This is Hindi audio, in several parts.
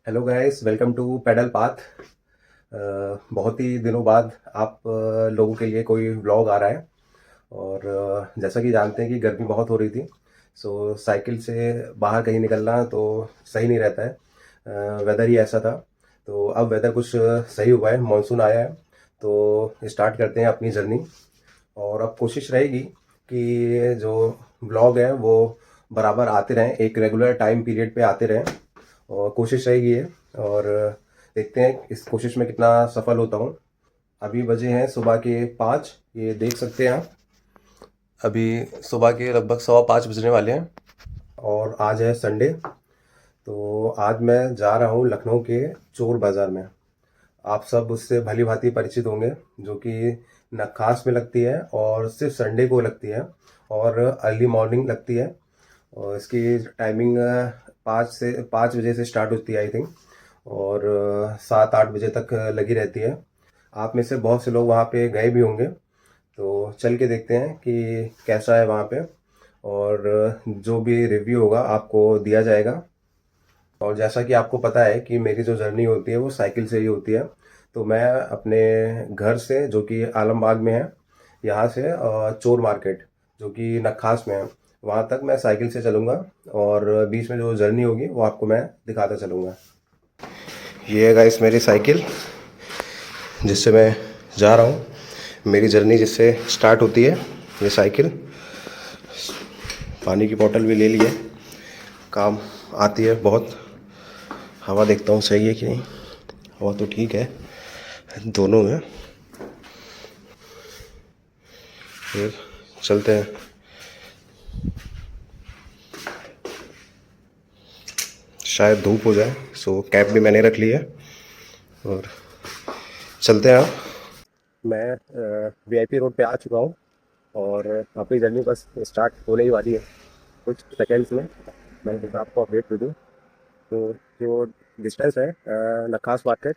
Hello guys, welcome to Pedal Path. बहुत ही दिनों बाद आप लोगों के लिए कोई व्लॉग आ रहा है। और जैसा कि जानते हैं कि गर्मी बहुत हो रही थी, सो साइकिल से बाहर कहीं निकलना तो सही नहीं रहता है। वेदर ही ऐसा था। तो अब वेदर कुछ सही हुआ है, मानसून आया है। तो स्टार्ट करते हैं अपनी जर्नी। और अब कोशिश रहेगी कि जो व्लॉग है वो बराबर आते रहें, एक रेगुलर टाइम पीरियड पे आते रहें। और कोशिश रहेगी ये। और देखते हैं इस कोशिश में कितना सफल होता हूँ। अभी बजे हैं सुबह के 5, ये देख सकते हैं आप। अभी सुबह के लगभग 5:15 बजने वाले हैं। और आज है संडे। तो आज मैं जा रहा हूँ लखनऊ के चोर बाज़ार में। आप सब उससे भली भांति परिचित होंगे, जो कि नक्खास में लगती है और सिर्फ संडे को लगती है। और अर्ली मॉर्निंग लगती है। और इसकी टाइमिंग 5 बजे से स्टार्ट होती है आई थिंक। और 7-8 बजे तक लगी रहती है। आप में से बहुत से लोग वहाँ पे गए भी होंगे। तो चल के देखते हैं कि कैसा है वहाँ पे। और जो भी रिव्यू होगा आपको दिया जाएगा। और जैसा कि आपको पता है कि मेरी जो जर्नी होती है वो साइकिल से ही होती है। तो मैं अपने घर से, जो कि आलमबाग में है, यहाँ से चोर मार्केट, जो कि नक्खास में है, वहाँ तक मैं साइकिल से चलूँगा। और बीच में जो जर्नी होगी वो आपको मैं दिखाता चलूँगा। ये है गाइस मेरी साइकिल, जिससे मैं जा रहा हूँ। मेरी जर्नी जिससे स्टार्ट होती है, ये साइकिल। पानी की बोतल भी ले ली है, काम आती है बहुत। हवा देखता हूँ सही है कि नहीं। हवा तो ठीक है दोनों में। फिर चलते हैं। शायद धूप हो जाए, सो कैप भी मैंने रख ली है। और चलते हैं। मैं वीआईपी रोड पे आ चुका हूँ। और अपनी जर्नी बस स्टार्ट होने ही वाली है कुछ सेकेंड्स में। मैं बस आपको अपडेट दे दूँ। तो जो डिस्टेंस है नक्खास मार्केट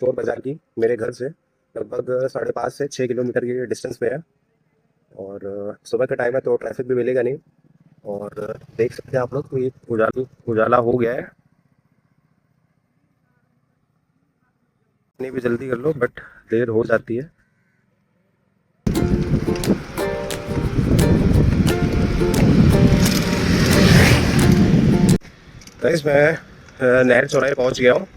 चोर बाज़ार की, मेरे घर से लगभग 5.5 से 6 किलोमीटर की डिस्टेंस पे है। और सुबह का टाइम है तो ट्रैफिक भी मिलेगा नहीं। और देख सकते हैं आप लोग, तो ये उजाला उजाला हो गया है। इतनी भी जल्दी कर लो बट देर हो जाती है। गाइस मैं नहर चौराहे पहुंच गया हूँ।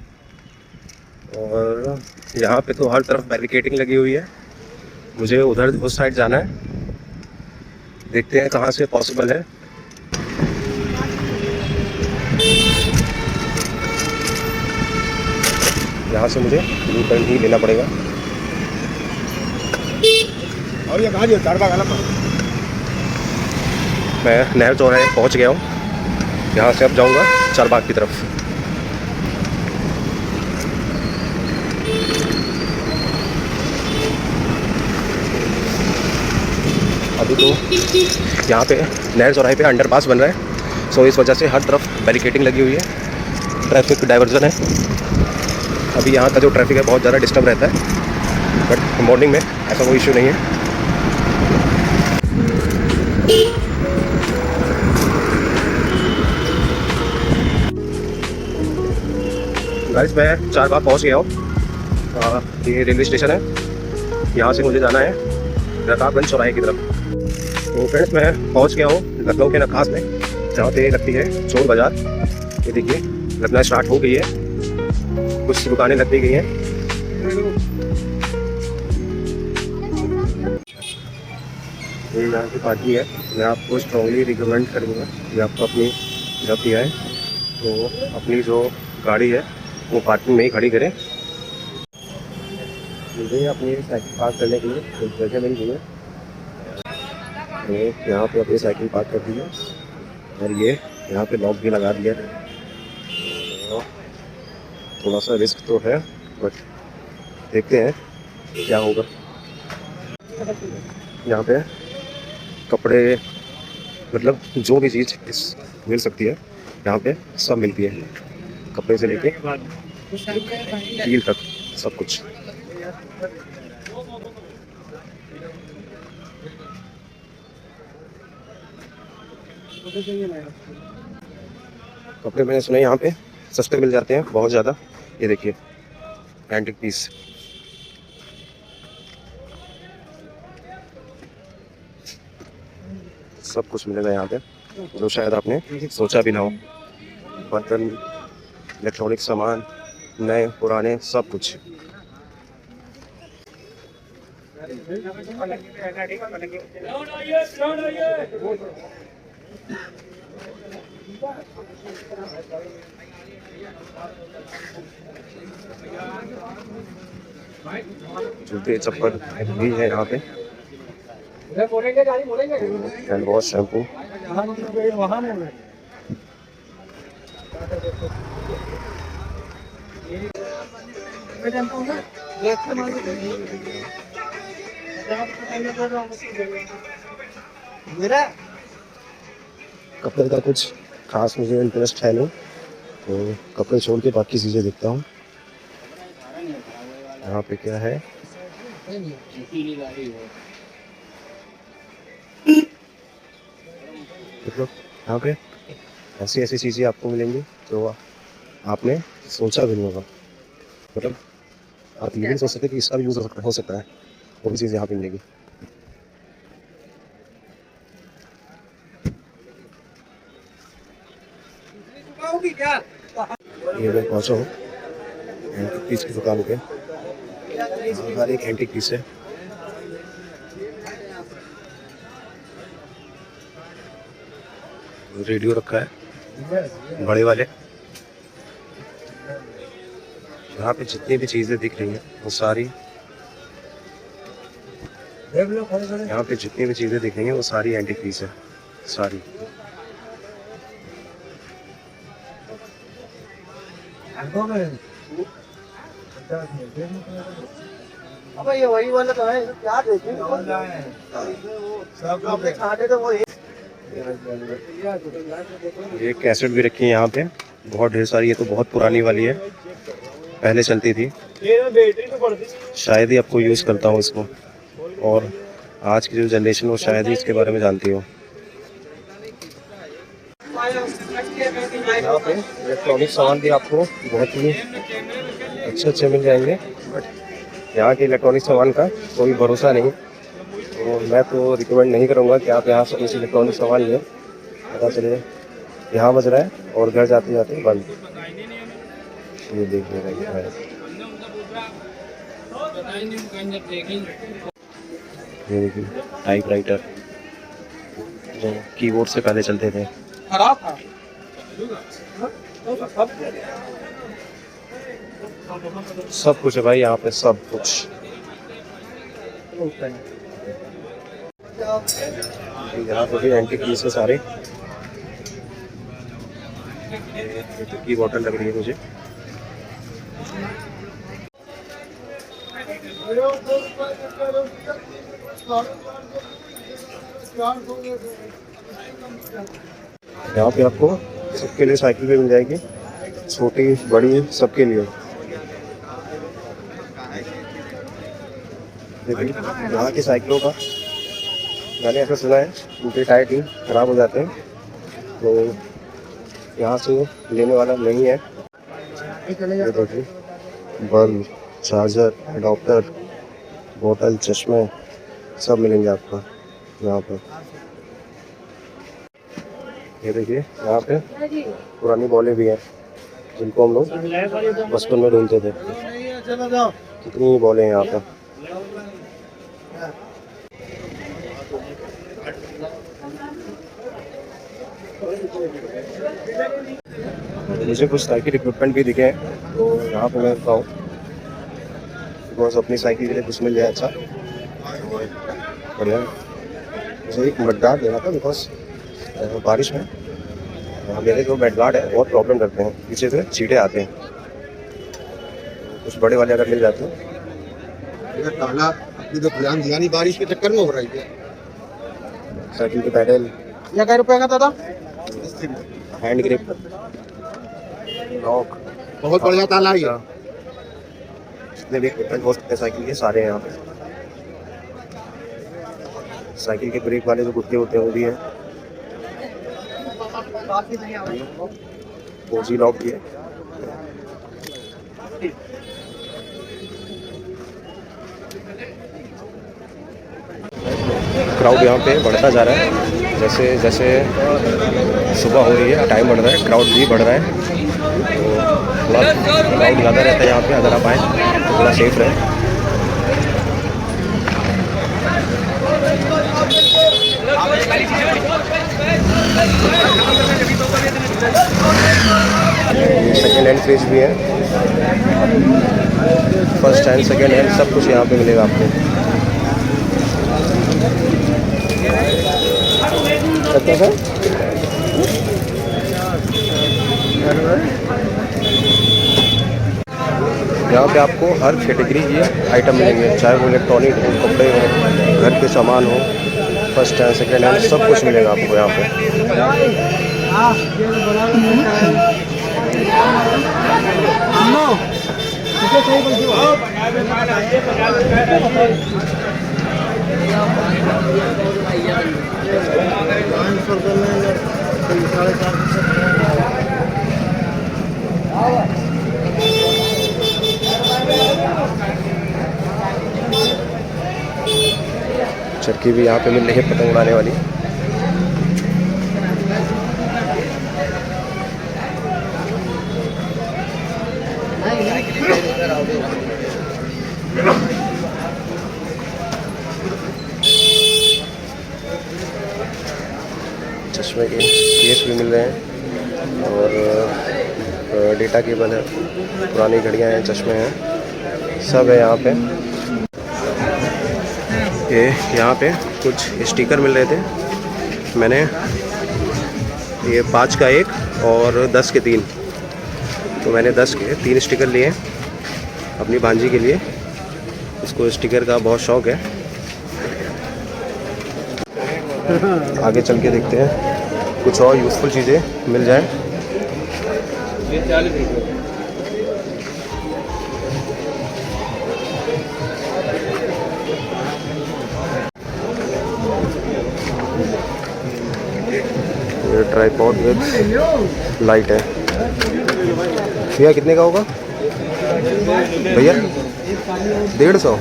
और यहाँ पे तो हर तरफ बैरिकेडिंग लगी हुई है। मुझे उधर उस साइड जाना है। देखते हैं कहाँ से पॉसिबल है। यहाँ से मुझे यू टर्न ही लेना पड़ेगा। और ये कहाँ मैं नहर चौराहे पहुँच गया हूँ। यहाँ से अब जाऊँगा चारबाग की तरफ। अभी तो यहाँ पे नहर चौराहे पे अंडरपास बन रहा है, सो इस वजह से हर तरफ बैरिकेडिंग लगी हुई है। ट्रैफिक डाइवर्जन है। अभी यहाँ का जो ट्रैफिक है बहुत ज़्यादा डिस्टर्ब रहता है, बट मॉर्निंग में ऐसा कोई इशू नहीं है। गाइस मैं चारबाग पहुँच गया हूँ। ये रेलवे स्टेशन है। यहाँ से मुझे जाना है रकाबगंज चौराहे की तरफ। तो फ्रेंड्स मैं पहुँच गया हूँ लखनऊ के नक्खास में, जहाँ पे लगती है चोर बाज़ार। ये देखिए लगना स्टार्ट हो गई है, कुछ दुकानें लग भी गई हैं। ये यहाँ की पार्टी है। मैं आपको स्ट्रॉन्गली रिकमेंड करूँगा कि आपको अपनी जब भी आए तो अपनी जो गाड़ी है वो पार्किंग में ही खड़ी करें। मुझे अपनी साइकिल पार्क करने के लिए एक जगह मिल गई है। मैंने यहाँ पे अपनी साइकिल पार्क कर दी है। और ये यहाँ पे लॉक भी लगा दिया है। तो थोड़ा सा रिस्क तो है, बट देखते हैं क्या होगा। यहाँ पे कपड़े, मतलब जो भी चीज़ इस मिल सकती है यहाँ पे सब मिलती है। कपड़े से लेके हील तक सब कुछ। कपड़े मैंने सुने यहाँ पे सस्ते मिल जाते हैं बहुत ज़्यादा। ये देखिए एंटिक पीस, सब कुछ मिलेगा यहाँ पे जो शायद आपने सोचा भी ना हो। बर्तन, इलेक्ट्रॉनिक सामान, नए पुराने सब कुछ। जूते चप्पल भी है यहाँ पे, हैंड वॉश, शैम्पू। कपड़े का कुछ खास मुझे इंटरेस्ट है नहीं, तो कपड़े छोड़ के बाकी चीज़ें देखता हूँ। यहाँ पे क्या है, मतलब यहाँ पे ऐसी ऐसी चीज़ें आपको मिलेंगी जो आपने सोचा भी नहीं होगा। मतलब आप ये नहीं सोच सकते कि इसका भी यूज़ हो सकता है, वो भी चीज़ यहाँ पे मिलेगी। ये मैं पहुँचा हूँ एंटीक पीस की दुकान पे। हर एक एंटीक पीस है। रेडियो रखा है बड़े वाले। यहाँ पे जितनी भी चीज़ें दिख रही हैं वो सारी, यहाँ पे जितनी भी चीज़ें दिख रही हैं वो सारी एंटीक पीस है, सारी। अब ये वही वाला तो है, क्या देखें ये कैसेट भी रखी है यहाँ पे बहुत ढेर सारी। ये तो बहुत पुरानी वाली है, पहले चलती थी। शायद ही आपको यूज़ करता हूँ इसको, और आज की जो जनरेशन वो शायद ही इसके बारे में जानती हो। यहाँ पे इलेक्ट्रॉनिक सामान भी आपको बहुत ही अच्छे अच्छे मिल जाएंगे, बट यहाँ के इलेक्ट्रॉनिक सामान का कोई भरोसा नहीं, तो मैं तो रिकमेंड नहीं करूँगा कि आप यहाँ से कुछ इलेक्ट्रॉनिक सामान लें। पता चले यहाँ बज रहा है और घर जाते जाते बंद। ये देखिए ये देखिए टाइपराइटर जो कीबोर्ड से पहले चलते थे। खराब था। सब कुछ है भाई यहाँ पे, सब कुछ। यहाँ पे भी एंटीक पीस है सारे। की बोतल लग रही है मुझे। यहाँ पे आपको सबके लिए साइकिल भी मिल जाएगी, छोटी बड़ी सबके लिए। देखिए यहाँ की साइकिलों का मैंने ऐसा सुना है उनके टायर ट्यूब खराब हो जाते हैं, तो यहाँ से लेने वाला नहीं है। ये देखिए बल्ब, चार्जर, एडाप्टर, बोतल, चश्मे सब मिलेंगे आपको यहाँ पर। ये देखिए यहाँ पे पुरानी बॉलें भी हैं जिनको हम लोग बचपन में ढूंढते थे। कितनी बॉलें हैं यहाँ पे। मुझे कुछ साइकिल इक्विपमेंट भी दिखे हैं, तो यहाँ पे मैं रुका हूँ बिकॉज अपनी साइकिल के लिए कुछ मिल जाए अच्छा बढ़िया। मुझे एक मडगार्ड लेना था बिकॉज बारिश में मेरे जो मडगार्ड है बहुत प्रॉब्लम करते हैं, पीछे से चींटे आते हैं। कुछ बड़े वाले अगर मिल जाते हैं। ताला अपनी तो ध्यान दिया नहीं, बारिश के चक्कर में हो रही है। साइकिल के पैडल, ये क्या रुपए का दादा? हैंड ग्रिप, लॉक, बहुत बढ़िया ताला है। जितने भी इक्विपमेंट हो सकते हैं साइकिल के सारे हैं यहाँ पे। साइकिल के ब्रेक वाले जो गुत्ते होते हैं वो भी हैं। 4G लॉक भी है। क्राउड यहाँ पे बढ़ता जा रहा है, जैसे जैसे सुबह हो रही है टाइम बढ़ रहा है, क्राउड भी बढ़ रहा है। तो थोड़ा क्राउड ज़्यादा रहता है यहाँ पे, अगर आप आएँ तो थोड़ा सेफ रहे। सेकेंड हैंड फ्रिज भी है, फर्स्ट हैंड सेकेंड हैंड सब कुछ यहाँ पे मिलेगा आपको। अच्छा सर, यहाँ पे आपको हर कैटेगरी के आइटम मिलेंगे, चाहे वो इलेक्ट्रॉनिक हो, कपड़े हो, घर के सामान हो, फर्स्ट हैंड सेकेंड हैंड सब कुछ मिलेगा आपको यहाँ पे। चरखी भी यहाँ पे मिल रही है पतंग उड़ाने वाली। चश्मे के केस भी मिल रहे हैं और डेटा केबल है, पुरानी घड़ियाँ हैं, चश्मे हैं, सब है यहाँ पे। ये यहाँ पे कुछ स्टिकर मिल रहे थे, मैंने ये 5 का 1 और 10 के 3, तो मैंने 10 के 3 स्टिकर लिए अपनी भांजी के लिए, उसको स्टिकर का बहुत शौक़ है। आगे चल के देखते हैं कुछ और यूज़फुल चीज़ें मिल जाए। ये ट्राइपॉड विद लाइट है। भैया कितने का होगा भैया? 150।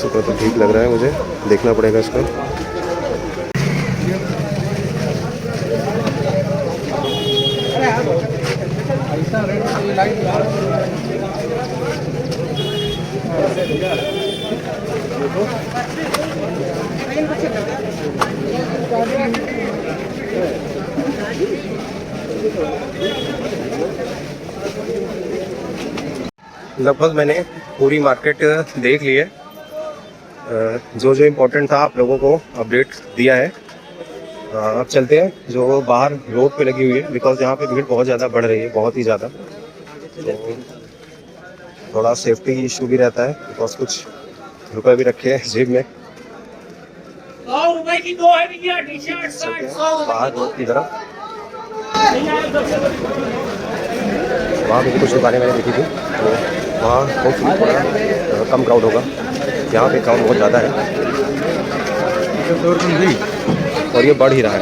का तो ठीक लग रहा है मुझे, देखना पड़ेगा इसका। लगभग मैंने पूरी मार्केट देख ली है, जो जो इम्पोर्टेंट था आप लोगों को अपडेट दिया है। अब चलते हैं जो बाहर रोड पे लगी हुई है, बिकॉज यहाँ पे भीड़ बहुत ज़्यादा बढ़ रही है, बहुत ही ज़्यादा। तो थोड़ा सेफ्टी इशू भी रहता है, बिकॉज कुछ रुपए भी रखे हैं जेब में। बाहर रोड की तरफ वहाँ भी कुछ दुकानें मैंने देखी थी, तो वहाँ होपफुली थोड़ा कम क्राउड होगा। यहाँ पे क्राउड बहुत ज़्यादा है और ये बढ़ ही रहा है।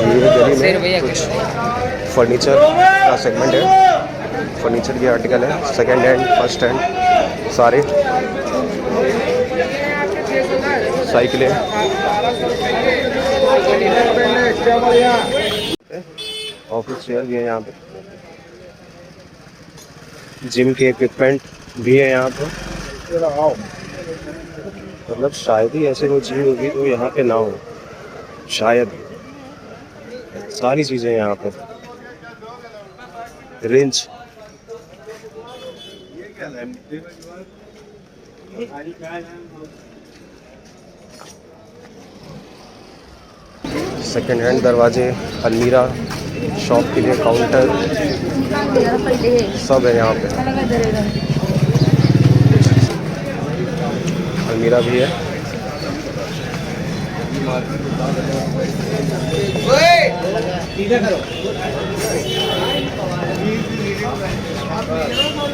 ये दिल्ली में कुछ फर्नीचर का सेगमेंट है, फर्नीचर के आर्टिकल है, सेकंड हैंड, फर्स्ट हैंड, सारे साइकिलें, ऑफिस चेयर भी है यहाँ पे, जिम के इक्विपमेंट भी है यहाँ पे। मतलब शायद ही ऐसे कोई चीज़ होगी तो यहाँ पे ना हो, शायद। सारी चीज़ें यहाँ पे, रेंज सेकेंड हैंड दरवाजे, अलमीरा, शॉप के लिए काउंटर, सब है यहाँ पे। अलमीरा भी है।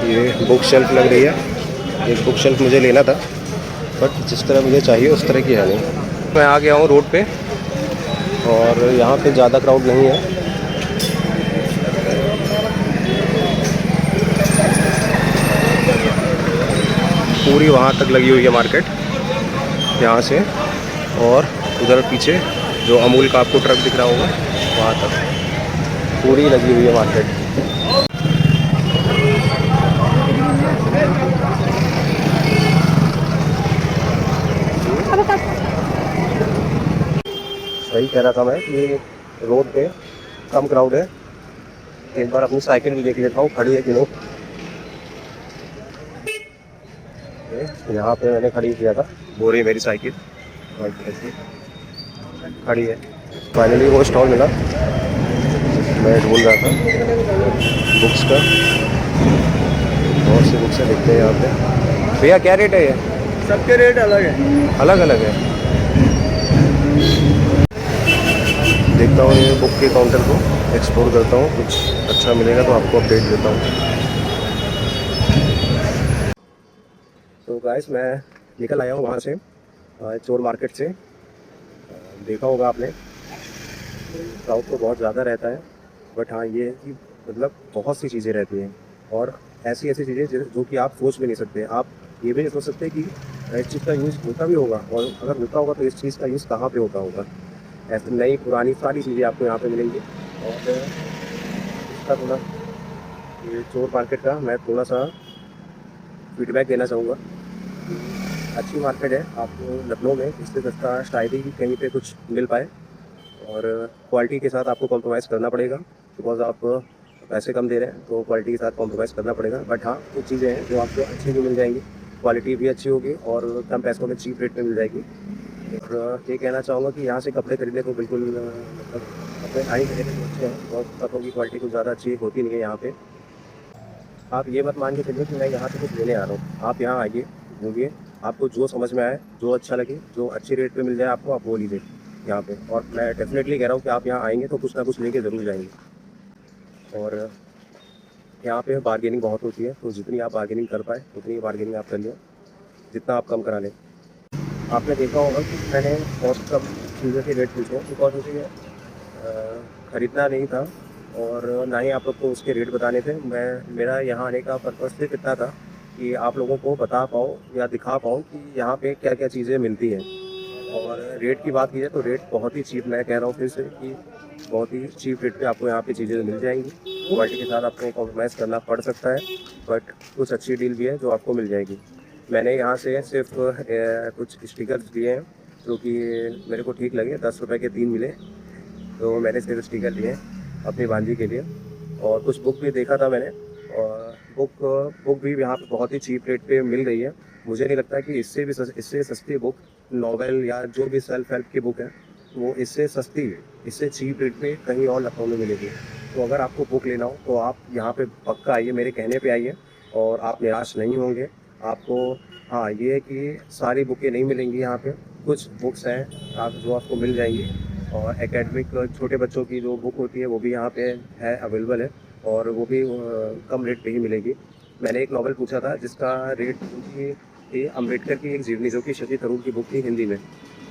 ये बुक शेल्फ लग रही है। एक बुक शेल्फ मुझे लेना था, बट जिस तरह मुझे चाहिए उस तरह की है नहीं। मैं आ गया हूँ रोड पे और यहाँ पे ज़्यादा क्राउड नहीं है। पूरी वहाँ तक लगी हुई है मार्केट, यहाँ से और उधर पीछे जो अमूल का आपको ट्रक दिख रहा होगा वहाँ तक पूरी लगी हुई है मार्केट। सही कह रहा था मैं कि रोड पे कम क्राउड है। एक बार अपनी साइकिल भी देख लेता हूँ खड़ी है कि नहीं। यहाँ पे मैंने खड़ी किया था, वो रही मेरी साइकिल और ऐसी खड़ी है। फाइनली वो स्टॉल मिला, मैं ढूंढ रहा था बुक्स का। बहुत सी बुक्स दिखते हैं यहाँ पे। भैया क्या रेट है ये? सबके रेट अलग है। अलग अलग है। देखता हूँ ये बुक के काउंटर को, एक्सप्लोर करता हूँ, कुछ अच्छा मिलेगा तो आपको अपडेट देता हूँ। तो गाइस मैं निकल आया हूँ वहाँ से, चोर मार्केट से। देखा होगा आपने, क्राउड तो बहुत ज़्यादा रहता है, बट हाँ ये है कि मतलब बहुत सी चीज़ें रहती हैं और ऐसी ऐसी चीज़ें जो कि आप सोच भी नहीं सकते। आप ये भी नहीं सोच सकते कि इस चीज़ का यूज़ होता भी होगा, और अगर होता होगा तो इस चीज़ का यूज़ कहाँ पे होता होगा। ऐसे नई पुरानी सारी चीज़ें आपको यहाँ पे मिलेंगी। और इसका थोड़ा ये चोर मार्केट का मैं थोड़ा सा फीडबैक देना चाहूँगा। अच्छी मार्केट है, आपको लखनऊ में इससे सस्ता शायद ही कहीं पे कुछ मिल पाए, और क्वालिटी के साथ आपको कॉम्प्रोमाइज़ करना पड़ेगा बिकॉज़ आप पैसे कम दे रहे हैं तो क्वालिटी के साथ कॉम्प्रोमाइज़ करना पड़ेगा। बट हाँ कुछ चीज़ें हैं जो आपको अच्छी भी मिल जाएंगी, क्वालिटी भी अच्छी होगी और कम पैसों में चीप रेट में मिल जाएगी। और ये कहना चाहूँगा कि यहाँ से कपड़े खरीदने को बिल्कुल मतलब कपड़े आई खरीदने को अच्छे हैं, और कपड़ों की क्वालिटी कुछ ज़्यादा अच्छी होती नहीं है यहाँ पे। आप ये मत मान के चलिए कि मैं यहाँ से कुछ लेने आ रहा हूँ। आप यहाँ आइए, घूमिए, आपको जो समझ में आए, जो अच्छा लगे, जो अच्छी रेट पे मिल जाए आपको, आप वो लीजिए यहाँ पे। और मैं डेफिनेटली कह रहा हूँ कि आप यहाँ आएंगे तो कुछ ना कुछ लेके ज़रूर जाएंगे। और यहाँ पे बार्गेनिंग बहुत होती है, तो जितनी आप बार्गेनिंग कर पाए उतनी बार्गेनिंग आप करिए, जितना आप कम करा लें। आपने देखा होगा कि मैंने बहुत कम चीज़ों के रेट पूछे बिकॉज मुझे ख़रीदना नहीं था और ना ही आप लोग को उसके रेट बताने थे। मेरा यहाँ आने का पर्पज़ सिर्फ इतना था कि आप लोगों को बता पाऊँ या दिखा पाऊँ कि यहाँ पे क्या क्या चीज़ें मिलती हैं। और रेट की बात की जाए तो रेट बहुत ही चीप, मैं कह रहा हूँ फिर से कि बहुत ही चीप रेट पे आपको यहाँ पे चीज़ें मिल जाएंगी। क्वालिटी के साथ आपको कॉम्प्रोमाइज़ करना पड़ सकता है, बट कुछ अच्छी डील भी है जो आपको मिल जाएगी। मैंने यहाँ से सिर्फ कुछ स्टिकर्स लिए हैं जो कि मेरे को ठीक लगे, 10 रुपये के 3 मिले, तो मैंने सिर्फ स्टिकर लिए अपनी भांजी के लिए। और कुछ बुक भी देखा था मैंने, और बुक भी यहाँ पे बहुत ही चीप रेट पे मिल रही है। मुझे नहीं लगता कि इससे सस्ती बुक, नॉवेल या जो भी सेल्फ हेल्प की बुक है वो इससे सस्ती, इससे चीप रेट पे कहीं और लखनऊ में मिलेगी। तो अगर आपको बुक लेना हो तो आप यहाँ पे पक्का आइए, मेरे कहने पे आइए और आप निराश नहीं होंगे। आपको हाँ ये है कि सारी बुकें नहीं मिलेंगी यहाँ पे, कुछ बुक्स हैं आप जो आपको मिल जाएंगी। और एकेडमिक छोटे बच्चों की जो बुक होती है वो भी यहाँ पे है, अवेलेबल है, और वो भी कम रेट पे ही मिलेगी। मैंने एक नॉवल पूछा था जिसका रेट थी अम्बेडकर की एक जीवनी, जो कि शशि थरूर की बुक थी हिंदी में,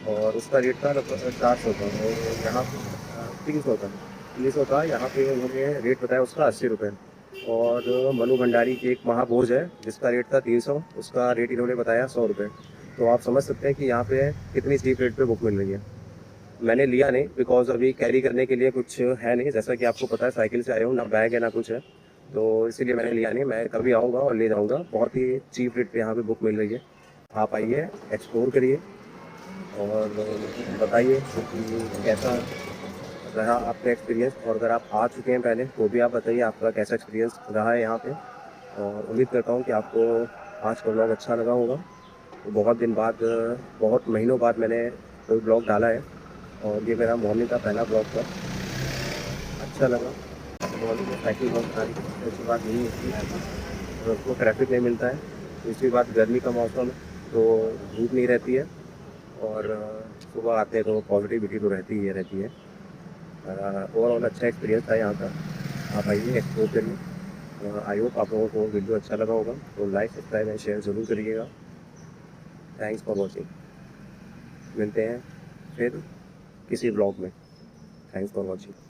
और उसका रेट था लगभग 400 का, और यहाँ 300 का, 300 का। यहाँ पे उन्होंने रेट बताया उसका 80 रुपये। और मनु भंडारी की एक महाभोज है जिसका रेट था 300, उसका रेट इन्होंने बताया 100 रुपये। तो आप समझ सकते हैं कि यहाँ पे कितनी चीप रेट पे बुक मिल रही है। मैंने लिया नहीं बिकॉज अभी कैरी करने के लिए कुछ है नहीं, जैसा कि आपको पता है साइकिल से आया हूँ, ना बैग है ना कुछ है, तो इसीलिए मैंने लिया नहीं। मैं कभी आऊँगा और ले जाऊँगा, बहुत ही चीप रेट पे यहाँ पे बुक मिल रही है। आप आइए, एक्सप्लोर करिए और बताइए कि कैसा रहा आपका एक्सपीरियंस। और अगर आप आ चुके हैं पहले तो भी आप बताइए आपका कैसा एक्सपीरियंस रहा है यहाँ पे। और उम्मीद करता हूँ कि आपको आज का ब्लॉग अच्छा लगा होगा। तो बहुत दिन बाद, बहुत महीनों बाद मैंने कोई ब्लॉग डाला है, और ये मेरा मॉर्निंग का पहला ब्लॉग था। अच्छा लगा। मॉर्निंग में साइकिल ब्लॉग बनाने की सबसे अच्छी बात यही होती है और उसको ट्रैफिक नहीं मिलता है। दूसरी बात, गर्मी का मौसम तो धूप नहीं रहती है, और सुबह आते हैं तो पॉजिटिविटी तो रहती ही रहती है। ओवरऑल अच्छा एक्सपीरियंस था यहाँ का। आप आइए, एक्सप्लोर करिए। आई होप आप लोगों को वीडियो अच्छा लगा होगा, तो लाइक सब्सक्राइब एंड शेयर ज़रूर करिएगा। Thanks for watching. मिलते हैं फिर किसी ब्लॉग में। Thanks for watching.